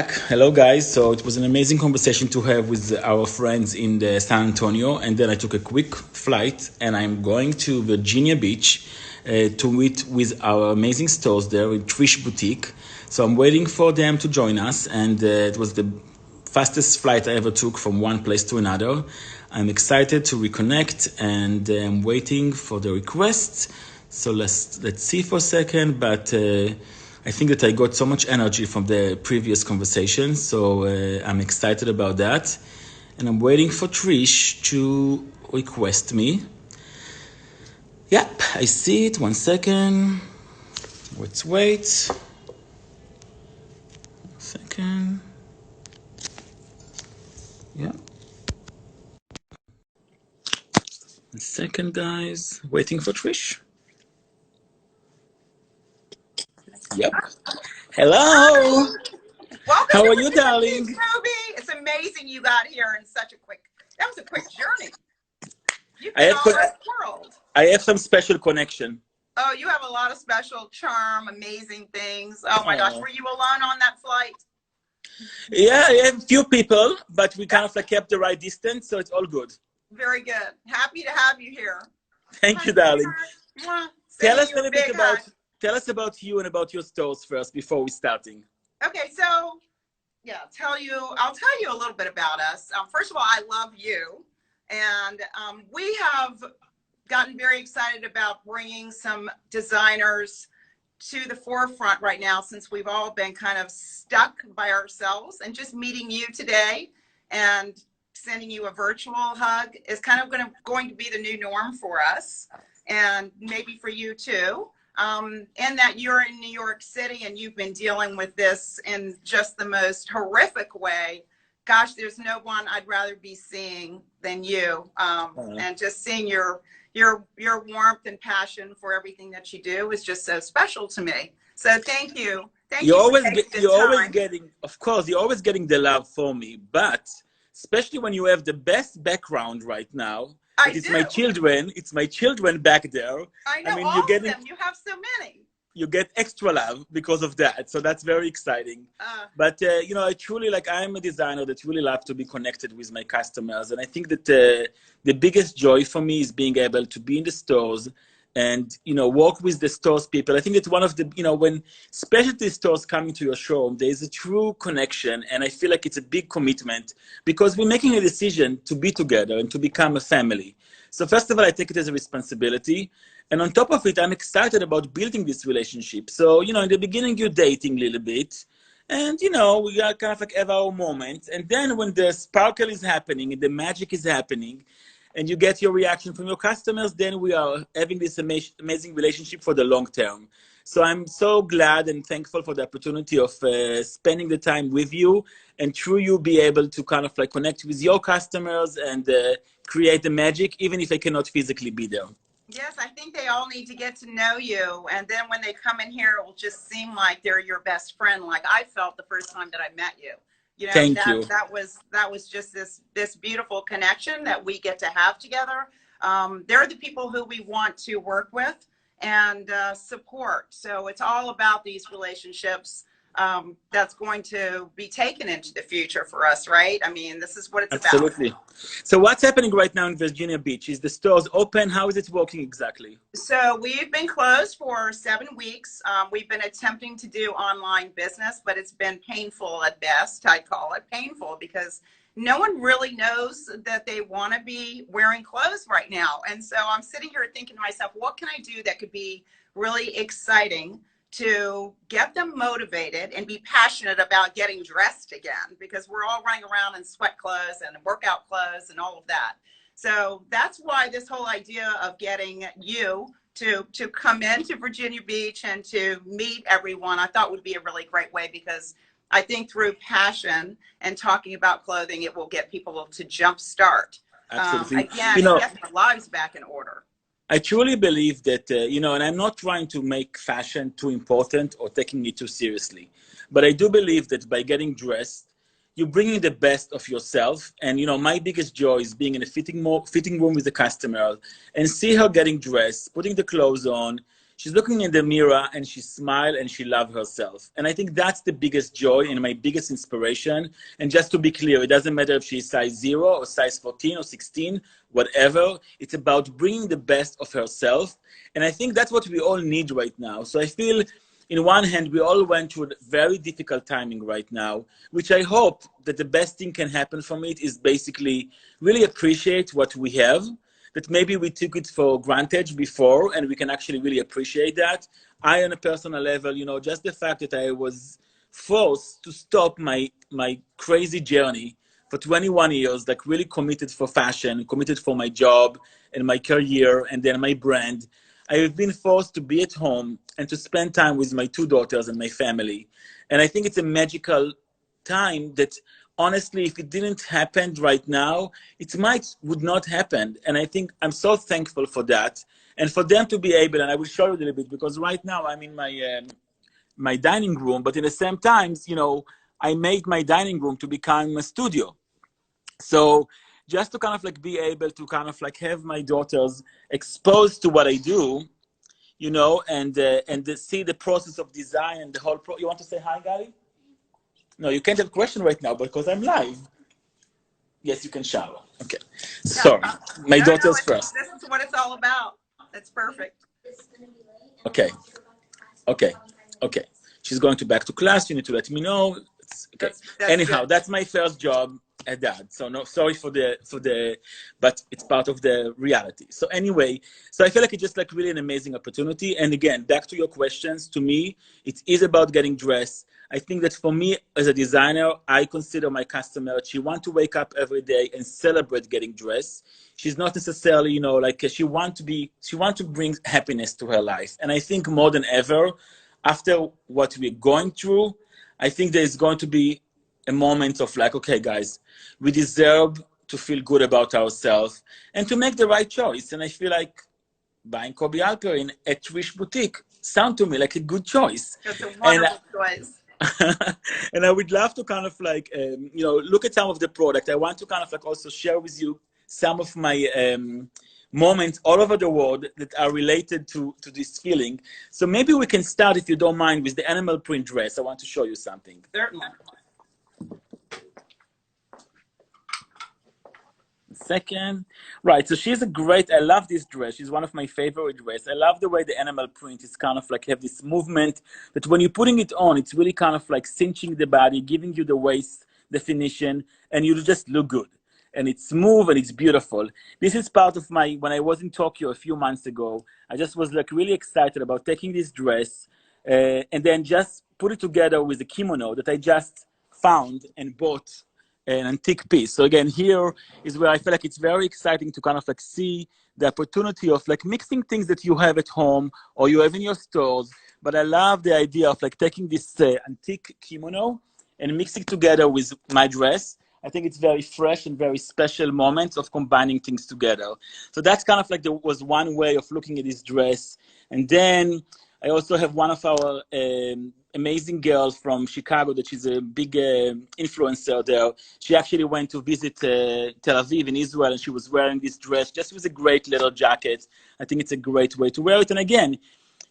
Hello, guys. So it was an amazing conversation to have with our friends in the San Antonio, and then I took a quick flight, and I'm going to Virginia Beach to meet with our amazing stores there with Trish Boutique. So I'm waiting for them to join us, and it was the fastest flight I ever took from one place to another. I'm excited to reconnect, and I'm waiting for the request. So let's see for a second, but. I think that I got so much energy from the previous conversation, so I'm excited about that. And I'm waiting for Trish to request me. Yep, I see it. 1 second. Let's wait. 1 second. Yeah. 1 second, guys. Waiting for Trish. Yep. Hello. Hi. Welcome How to are you, Virginia Beach, darling? Kobi. It's amazing you got here in that was a quick journey. You've I been have all over the world. I have some special connection. Oh, you have a lot of special charm, amazing things. Oh my gosh, were you alone on that flight? Yeah, I have a few people, but we kind of like kept the right distance, so it's all good. Very good. Happy to have you here. Thank Hi, you, darling. sweetheart. Tell Sending us a you a little bit big hug. tell us about you and about your stores first before we starting. Okay, so yeah, I'll tell you a little bit about us. First of all, I love you, and we have gotten very excited about bringing some designers to the forefront right now, since we've all been kind of stuck by ourselves, and just meeting you today and sending you a virtual hug is kind of going to be the new norm for us, and maybe for you too. And that you're in New York City and you've been dealing with this in just the most horrific way. Gosh, there's no one I'd rather be seeing than you. And just seeing your warmth and passion for everything that you do is just so special to me. So thank you. Thank you for taking the You're always time. getting, of course, you're always getting the love for me, but especially when you have the best background right now. I It's do. my children back there. I I know mean, all of them. You have so many. you get extra love because of that. So that's very exciting. But I truly I'm a designer that really love to be connected with my customers, and I think that the biggest joy for me is being able to be in the stores and work with the stores people. I think it's one of the when specialty stores come into your showroom, there is a true connection, and I feel like it's a big commitment because we're making a decision to be together and to become a family. So first of all, I take it as a responsibility. And on top of it, I'm excited about building this relationship. So, in the beginning, you're dating a little bit. And, we are kind of like have our moments. And then when the sparkle is happening and the magic is happening, and you get your reaction from your customers, then we are having this amazing relationship for the long term. So I'm so glad and thankful for the opportunity of spending the time with you, and through you be able to kind of like connect with your customers and create the magic, even if I cannot physically be there. Yes, I think they all need to get to know you. And then when they come in here, it will just seem like they're your best friend, like I felt the first time that I met you. Thank you. That was just this beautiful connection that we get to have together. They're the people who we want to work with and support. So it's all about these relationships that's going to be taken into the future for us, right? I mean, this is what it's about. Absolutely. So what's happening right now in Virginia Beach? Is the stores open? How is it working exactly? So we've been closed for 7 weeks. We've been attempting to do online business, but it's been painful at best. I call it painful because no one really knows that they want to be wearing clothes right now. And so I'm sitting here thinking to myself, what can I do that could be really exciting to get them motivated and be passionate about getting dressed again, because we're all running around in sweat clothes and workout clothes and all of that. So that's why this whole idea of getting you to come into Virginia Beach and to meet everyone, I thought would be a really great way, because I think through passion and talking about clothing, it will get people to jumpstart again and get their lives back in order. I truly believe that, and I'm not trying to make fashion too important or taking it too seriously, but I do believe that by getting dressed, you're bringing the best of yourself. And, my biggest joy is being in a fitting room with the customer and see her getting dressed, putting the clothes on, she's looking in the mirror and she smiled and she loved herself. And I think that's the biggest joy and my biggest inspiration. And just to be clear, it doesn't matter if she's size 0 or size 14 or 16, whatever. It's about bringing the best of herself. And I think that's what we all need right now. So I feel, in one hand, we all went through a very difficult timing right now, which I hope that the best thing can happen from it is basically really appreciate what we have, that maybe we took it for granted before, and we can actually really appreciate that. I, on a personal level, just the fact that I was forced to stop my crazy journey for 21 years, like really committed for fashion, committed for my job and my career and then my brand. I have been forced to be at home and to spend time with my 2 daughters and my family. And I think it's a magical time that, honestly, if it didn't happen right now, it would not happen. And I think I'm so thankful for that. And for them to be able, and I will show you a little bit, because right now I'm in my dining room, but in the same times, I made my dining room to become a studio. So just to kind of like be able to kind of like have my daughters exposed to what I do, and see the process of design and the whole You want to say hi, Gary? No, you can't have a question right now because I'm live. Yes, you can shower. Okay. Sorry. My daughters first. This is what it's all about. That's perfect. Okay. She's going back to class. You need to let me know. Okay. Anyhow, that's my first job at that. So no, sorry for the, but it's part of the reality. So anyway, so I feel like it's just like really an amazing opportunity. And again, back to your questions, to me, it is about getting dressed. I think that for me as a designer, I consider my customer, she wants to wake up every day and celebrate getting dressed. She's not necessarily, like she wants to bring happiness to her life. And I think more than ever, after what we're going through, I think there's going to be a moment of like, okay, guys, we deserve to feel good about ourselves and to make the right choice. And I feel like buying Kobi Halperin at Trish Boutique sound to me like a good choice. It's a wonderful choice. And I would love to kind of like, look at some of the product. I want to kind of like also share with you some of my moments all over the world that are related to this feeling. So maybe we can start, if you don't mind, with the animal print dress. I want to show you something. Certainly. Second. Right, so she's I love this dress. She's one of my favorite dresses. I love the way the animal print is kind of like have this movement that when you're putting it on, it's really kind of like cinching the body, giving you the waist definition, and you just look good. And it's smooth and it's beautiful. This is part of when I was in Tokyo a few months ago, I just was like really excited about taking this dress and then just put it together with a kimono that I just found and bought an antique piece. So again, here is where I feel like it's very exciting to kind of like see the opportunity of like mixing things that you have at home or you have in your stores. But I love the idea of like taking this antique kimono and mixing it together with my dress. I think it's very fresh and very special moments of combining things together. So that's kind of like was one way of looking at this dress. And then I also have one of our amazing girls from Chicago that she's a big influencer there. She actually went to visit Tel Aviv in Israel, and she was wearing this dress just with a great little jacket. I think it's a great way to wear it. And again,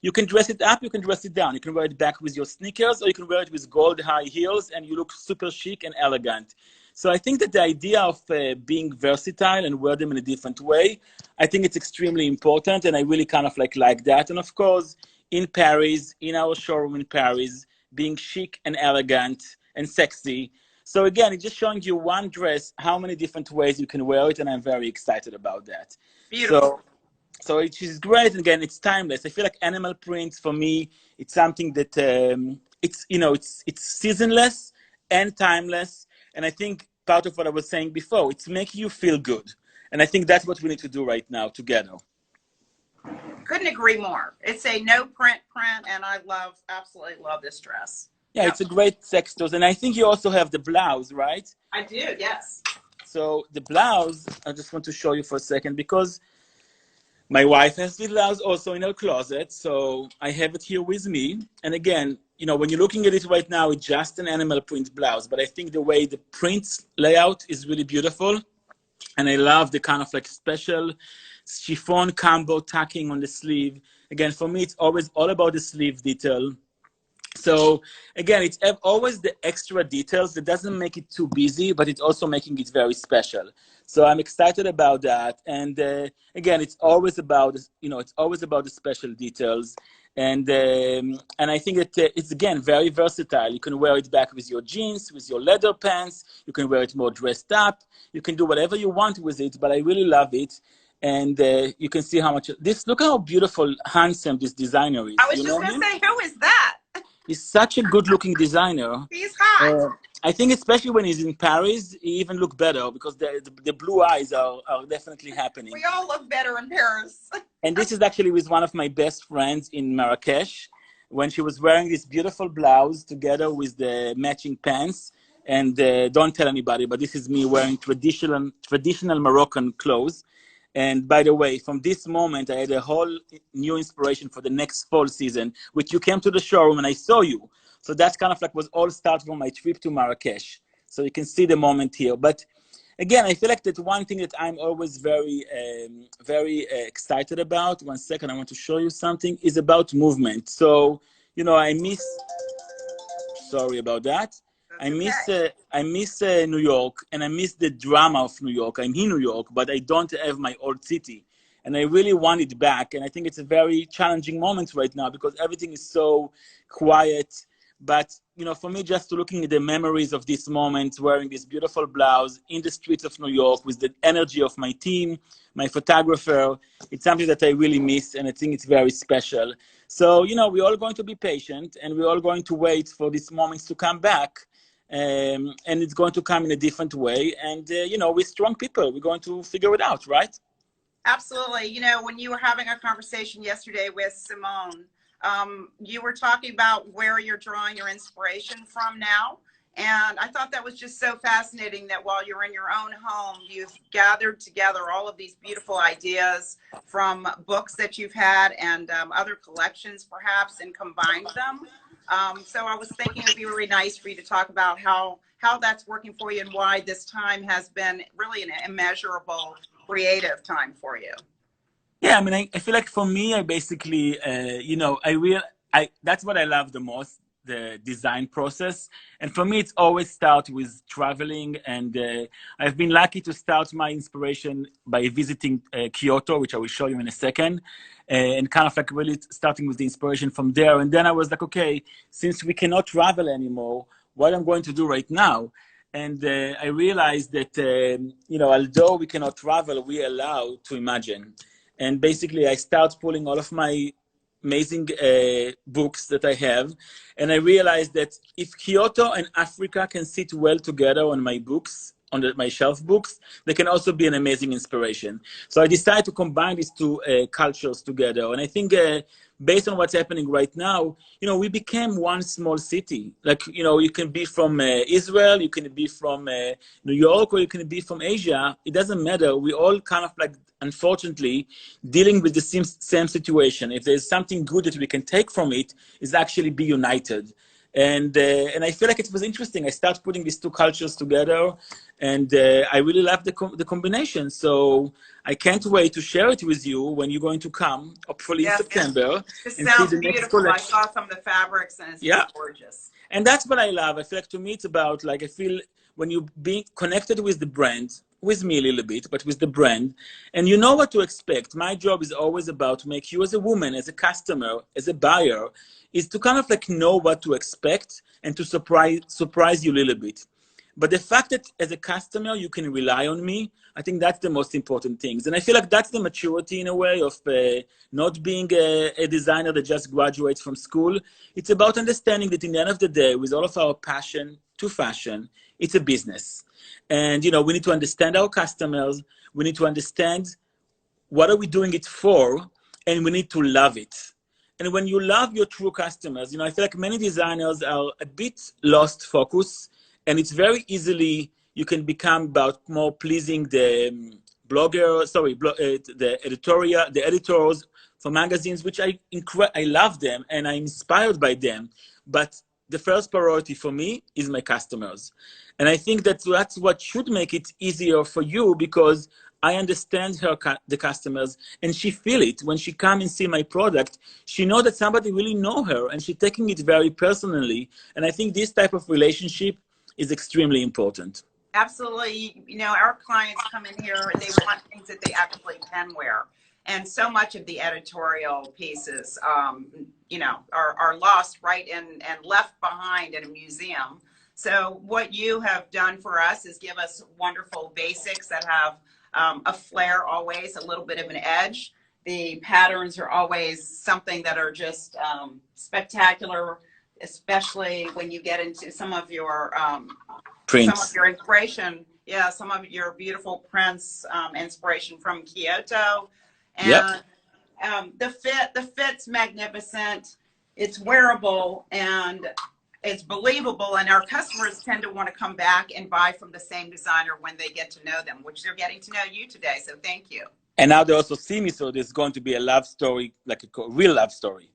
you can dress it up, you can dress it down. You can wear it back with your sneakers, or you can wear it with gold high heels, and you look super chic and elegant. So I think that the idea of being versatile and wear them in a different way, I think it's extremely important, and I really kind of like that. And of course, in Paris, in our showroom in Paris, being chic and elegant and sexy. So again, it's just showing you one dress, how many different ways you can wear it, and I'm very excited about that. Beautiful. So it is great. And again, it's timeless. I feel like animal prints for me, it's something that it's seasonless and timeless. And I think part of what I was saying before, it's making you feel good. And I think that's what we need to do right now together. Couldn't agree more. It's a no print, and I absolutely love this dress. Yeah, yep. It's a great sex dress. And I think you also have the blouse, right? I do, yes. So the blouse, I just want to show you for a second, because my wife has the blouse also in her closet. So I have it here with me. And again, when you're looking at it right now, it's just an animal print blouse. But I think the way the print layout is really beautiful. And I love the kind of like special chiffon combo tucking on the sleeve Again, for me, it's always all about the sleeve detail. So again, it's always the extra details that doesn't make it too busy, but it's also making it very special. So I'm excited about that. And again, it's always about, it's always about the special details. And I think that it's, again, very versatile. You can wear it back with your jeans, with your leather pants. You can wear it more dressed up. You can do whatever you want with it, but I really love it. And you can see how much look how beautiful, handsome this designer is. I was just going to say, who is that? He's such a good-looking designer. He's hot. I think especially when he's in Paris, he even look better because the blue eyes are definitely happening. We all look better in Paris. And this is actually with one of my best friends in Marrakesh, when she was wearing this beautiful blouse together with the matching pants. And don't tell anybody, but this is me wearing traditional Moroccan clothes. And by the way, from this moment, I had a whole new inspiration for the next fall season, which you came to the showroom and I saw you. So that's kind of like was all start from my trip to Marrakesh. So you can see the moment here. But again, I feel like that one thing that I'm always very excited about, one second, I want to show you something, is about movement. So, sorry about that. I miss New York, and I miss the drama of New York. I'm in New York, but I don't have my old city. And I really want it back. And I think it's a very challenging moment right now because everything is so quiet. But, for me, just looking at the memories of this moment, wearing this beautiful blouse in the streets of New York with the energy of my team, my photographer, it's something that I really miss. And I think it's very special. So, we're all going to be patient and we're all going to wait for these moments to come back. And it's going to come in a different way. And, we're strong people. We're going to figure it out, right? Absolutely. When you were having a conversation yesterday with Simone, you were talking about where you're drawing your inspiration from now. And I thought that was just so fascinating that while you're in your own home, you've gathered together all of these beautiful ideas from books that you've had and other collections, perhaps, and combined them. So I was thinking it'd be really nice for you to talk about how that's working for you and why this time has been really an immeasurable creative time for you. Yeah, I mean, I feel like for me, I basically, that's what I love the most, the design process. And for me, it's always start with traveling. And I've been lucky to start my inspiration by visiting Kyoto, which I will show you in a second. And kind of like really starting with the inspiration from there. And then I was like, okay, since we cannot travel anymore, what I'm going to do right now? And I realized that, although we cannot travel, we are allowed to imagine. And basically, I start pulling all of my amazing books that I have. And I realized that if Kyoto and Africa can sit well together on my books, on my shelf books, they can also be an amazing inspiration. So I decided to combine these two cultures together. And I think based on what's happening right now, we became one small city. Like, you can be from Israel, you can be from New York, or you can be from Asia. It doesn't matter. We all kind of like, unfortunately, dealing with the same situation. If there's something good that we can take from it, is actually be united. And I feel like it was interesting. I started putting these two cultures together, and I really love the combination. So I can't wait to share it with you when you're going to come, hopefully in September. It sounds beautiful. I saw some of the fabrics, and it's gorgeous. And that's what I love. I feel like to me, it's about like, I feel when you be connected with the brand, with me a little bit, but with the brand, and you know what to expect. My job is always about to make you as a woman, as a customer, as a buyer, is to kind of like know what to expect and to surprise you a little bit. But the fact that as a customer, you can rely on me, I think that's the most important things. And I feel like that's the maturity in a way of not being a designer that just graduates from school. It's about understanding that in the end of the day, with all of our passion to fashion, it's a business. And, we need to understand our customers. We need to understand what are we doing it for, and we need to love it. And when you love your true customers, I feel like many designers are a bit lost focus, and it's very easily, you can become about more pleasing the the editors for magazines, which I love them and I'm inspired by them. But the first priority for me is my customers. And I think that's what should make it easier for you, because I understand the customers, and she feel it when she come and see my product. She know that somebody really know her, and she taking it very personally. And I think this type of relationship is extremely important. Absolutely. You know, our clients come in here and they want things that they actually can wear. And so much of the editorial pieces, you know, are lost right in and left behind in a museum. So what you have done for us is give us wonderful basics that have a flair always, a little bit of an edge. The patterns are always something that are just spectacular, especially when you get into some of your inspiration. Yeah, some of your beautiful prints, inspiration from Kyoto. And yep. The fit's magnificent. It's wearable and it's believable. And our customers tend to want to come back and buy from the same designer when they get to know them, which they're getting to know you today. So thank you. And now they also see me, so there's going to be a love story, like a real love story.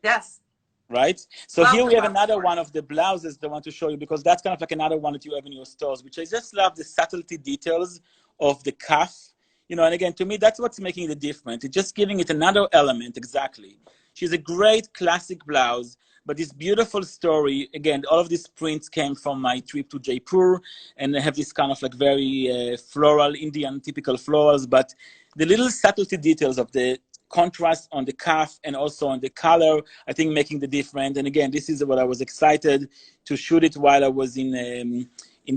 Yes. Right? So here we have another one of the blouses that I want to show you, because that's kind of like another one that you have in your stores, which I just love the subtlety details of the cuff. You know, and again, to me, that's what's making the difference. It's just giving it another element, exactly. She's a great classic blouse, but this beautiful story, again, all of these prints came from my trip to Jaipur, and they have this kind of like very floral, Indian typical florals, but the little subtlety details of the contrast on the cuff and also on the color, I think making the difference. And again, this is what I was excited to shoot it while I was in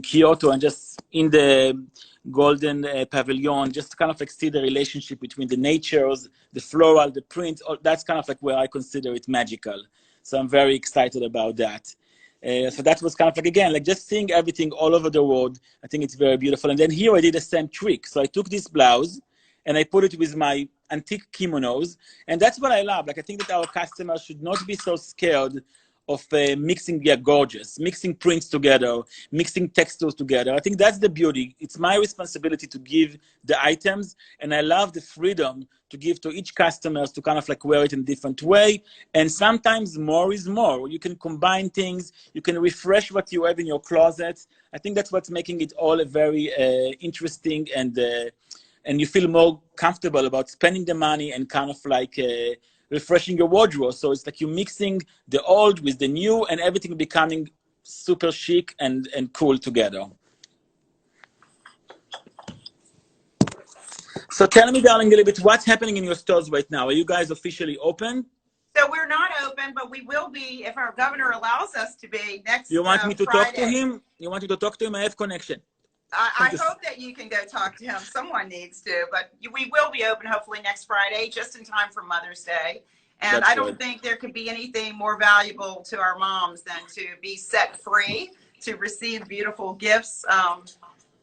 Kyoto, and just in the golden pavilion, just kind of like see the relationship between the natures, the floral, the print. That's kind of like where I consider it magical. So I'm very excited about that. So that was kind of like, again, like just seeing everything all over the world. I think it's very beautiful. And then here I did the same trick. So I took this blouse and I put it with my antique kimonos. And that's what I love. Like, I think that our customers should not be so scared of mixing, gorgeous, mixing prints together, mixing textiles together. I think that's the beauty. It's my responsibility to give the items, and I love the freedom to give to each customer to kind of like wear it in a different way. And sometimes more is more. You can combine things. You can refresh what you have in your closet. I think that's what's making it all a very interesting, and you feel more comfortable about spending the money and kind of like refreshing your wardrobe. So it's like you're mixing the old with the new, and everything becoming super chic and cool together. So tell me, darling, a little bit, what's happening in your stores right now? Are you guys officially open? So we're not open, but we will be if our governor allows us to be next Friday. You want me to talk to him? You want me to talk to him? I have connection. I hope that you can go talk to him. Someone needs to, but we will be open hopefully next Friday, just in time for Mother's Day. And I don't think there could be anything more valuable to our moms than to be set free, to receive beautiful gifts,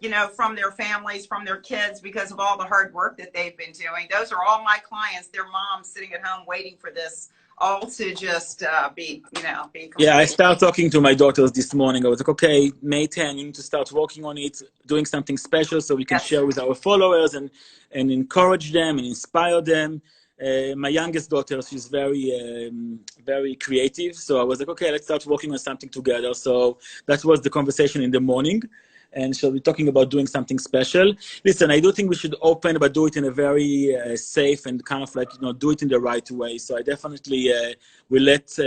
you know, from their families, from their kids, because of all the hard work that they've been doing. Those are all my clients. Their moms sitting at home waiting for this all to just be, you know, be complete. Yeah, I started talking to my daughters this morning. I was like, okay, May 10, you need to start working on it, doing something special so we can share with our followers and encourage them and inspire them. My youngest daughter, she's very creative. So I was like, okay, let's start working on something together. So that was the conversation in the morning. And so we're talking about doing something special. Listen, I do think we should open, but do it in a very safe and kind of like, you know, do it in the right way. So I definitely will let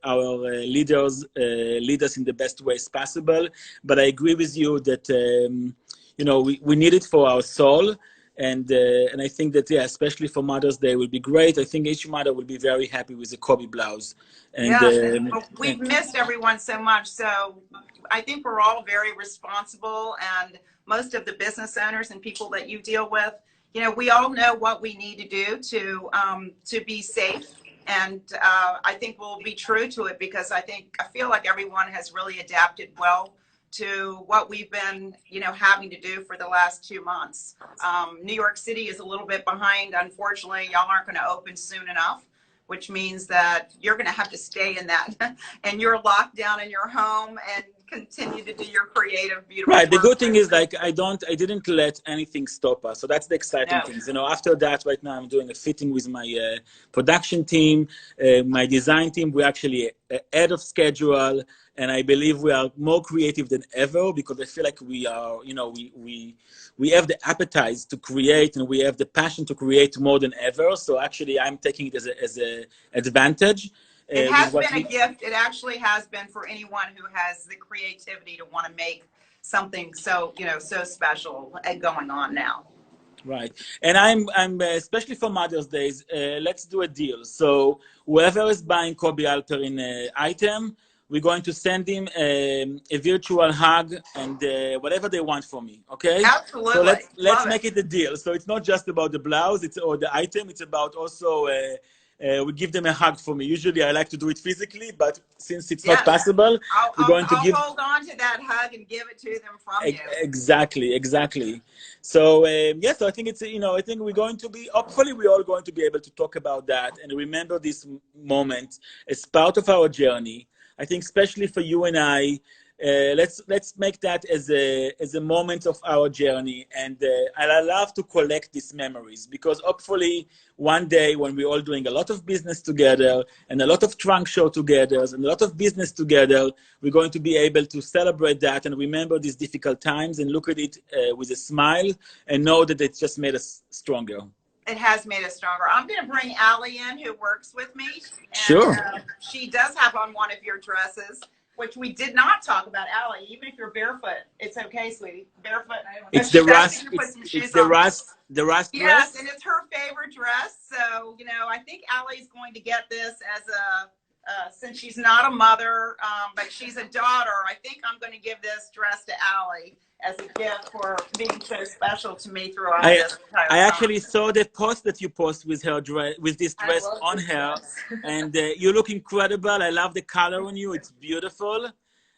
our leaders lead us in the best ways possible. But I agree with you that, you know, we need it for our soul. And I think that, yeah, especially for Mother's Day will be great. I think each mother will be very happy with the Kobi blouse. And we've missed everyone so much. So I think we're all very responsible, and most of the business owners and people that you deal with, you know, we all know what we need to do to be safe. And I think we'll be true to it, because I feel like everyone has really adapted well to what we've been, you know, having to do for the last 2 months. New York City is a little bit behind. Unfortunately, y'all aren't going to open soon enough, which means that you're going to have to stay in that and you're locked down in your home and continue to do your creative, beautiful Right. The work. good thing is, like, I didn't let anything stop us. So that's the exciting No. things. You know, after that, right now I'm doing a fitting with my production team, my design team. We're actually ahead of schedule, and I believe we are more creative than ever because I feel like we are, you know, we have the appetite to create and we have the passion to create more than ever. So actually, I'm taking it as a advantage. It has been a gift. It actually has been for anyone who has the creativity to want to make something so, you know, so special going on now. Right. And I'm especially for Mother's Days, let's do a deal. So whoever is buying Kobi Halperin item, we're going to send him a virtual hug and whatever they want from me. Okay. Absolutely. So let's make it a deal. So it's not just about the blouse, or the item. It's about also we give them a hug for me. Usually I like to do it physically, but since it's not possible, I'll hold on to that hug and give it to them from you. Exactly. So so I think it's, you know, I think we're going to be, hopefully we're all going to be able to talk about that and remember this moment as part of our journey. I think especially for you and I, let's make that as a moment of our journey, and I love to collect these memories because hopefully one day when we're all doing a lot of business together and a lot of trunk show together and a lot of business together, we're going to be able to celebrate that and remember these difficult times and look at it with a smile and know that it just made us stronger. It has made us stronger. I'm going to bring Allie in, who works with me. And, sure. She does have on one of your dresses, which we did not talk about. Allie, even if you're barefoot, it's okay, sweetie. Barefoot. It's the rust. It's the rust. The rust dress. Yes, and it's her favorite dress. So, you know, I think Allie's going to get this as a, since she's not a mother, but she's a daughter. I think I'm going to give this dress to Allie as a gift for being so special to me throughout this entire time. I actually saw the post that you post with her dress, with this dress on her, and you look incredible. I love the color on you; it's beautiful,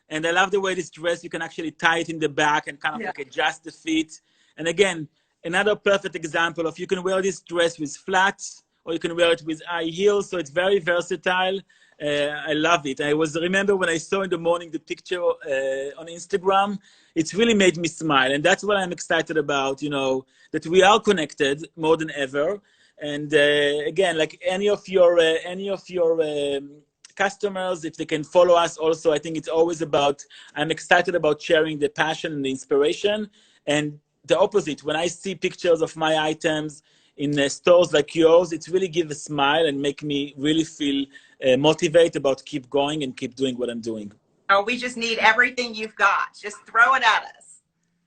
and I love the way this dress, you can actually tie it in the back and kind of like adjust the fit. And again, another perfect example of you can wear this dress with flats or you can wear it with high heels, so it's very versatile. I love it. I remember when I saw in the morning the picture on Instagram, it's really made me smile. And that's what I'm excited about, you know, that we are connected more than ever. And again, like any of your customers, if they can follow us also, I think it's always about, I'm excited about sharing the passion and the inspiration. And the opposite, when I see pictures of my items in stores like yours, it really gives a smile and make me really feel motivated about keep going and keep doing what I'm doing. Oh, we just need everything you've got. Just throw it at us.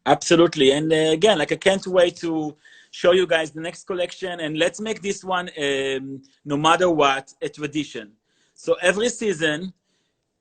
Absolutely. And again, like I can't wait to show you guys the next collection. And let's make this one, no matter what, a tradition. So every season,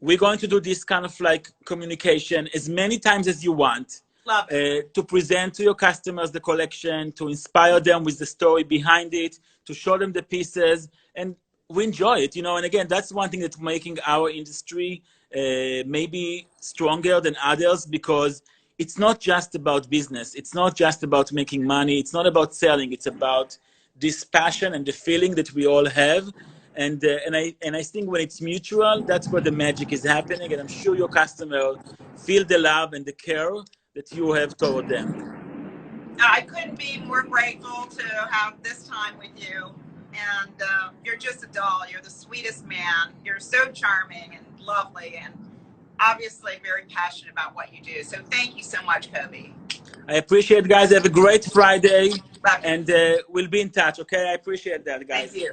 we're going to do this kind of like communication as many times as you want. To present to your customers the collection, to inspire them with the story behind it, to show them the pieces, and we enjoy it, you know. And again, that's one thing that's making our industry maybe stronger than others, because it's not just about business. It's not just about making money. It's not about selling. It's about this passion and the feeling that we all have. And I think when it's mutual, that's where the magic is happening. And I'm sure your customer feel the love and the care that you have toward them. I couldn't be more grateful to have this time with you. And you're just a doll. You're the sweetest man. You're so charming and lovely, and obviously very passionate about what you do. So thank you so much, Kobi. I appreciate it, guys. Have a great Friday. And we'll be in touch, okay? I appreciate that, guys. Thank you.